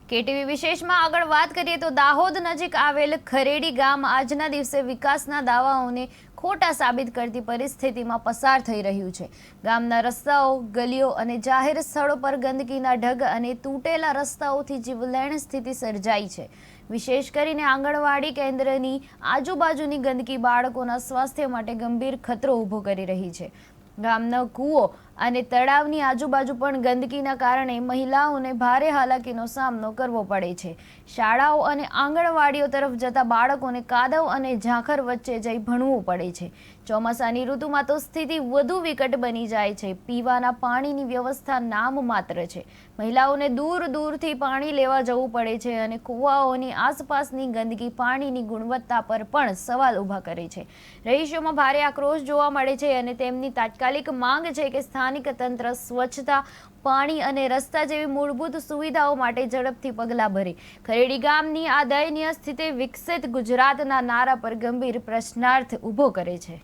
KTV વિશેષમાં આગળ વાત કરીએ તો દાહોદ નજીક આવેલ ખરેડી ગામ આજના દિવસે વિકાસના દાવાઓને ખોટા સાબિત કરતી પરિસ્થિતિમાં પસાર થઈ રહ્યું છે। ગામના રસ્તાઓ, ગલીઓ અને જાહેર સ્થળો પર ગંદકીના ઢગ અને તૂટેલા રસ્તાઓથી જીવલેણ સ્થિતિ સર્જાઈ છે। વિશેષ કરીને આંગણવાડી કેન્દ્રની આજુબાજુની ગંદકી બાળકોના સ્વાસ્થ્ય માટે ગંભીર ખતરો ઊભો કરી રહી છે। ગામના કૂવો અને તળાવની આજુબાજુ પણ ગંદકીના કારણે મહિલાઓને ભારે હાલાકીનો સામનો કરવો પડે છે। શાળાઓ અને આંગણવાડીઓ તરફ જતા બાળકોને કાદવ અને ઝાંખર વચ્ચે જઈ ભણવું પડે છે। ચોમાસાની ઋતુમાં તો સ્થિતિ વધુ વિકટ બની જાય છે। પીવાના પાણીની વ્યવસ્થા નામ માત્ર છે। મહિલાઓને દૂર દૂરથી પાણી લેવા જવું પડે છે અને કૂવાઓની આસપાસની ગંદકી પાણીની ગુણવત્તા પર પણ સવાલ ઊભા કરે છે। રહીશોમાં ભારે આક્રોશ જોવા મળે છે અને તેમની તાત્કાલિક માંગ છે કે સ્થાનિક તંત્ર સ્વચ્છતા, પાણી અને રસ્તા જેવી મૂળભૂત સુવિધાઓ માટે ઝડપથી પગલાં ભરે। ખરેડી ગામની આ દયનીય સ્થિતિ વિકસિત ગુજરાતના નારા પર ગંભીર પ્રશ્નાર્થ ઊભો કરે છે।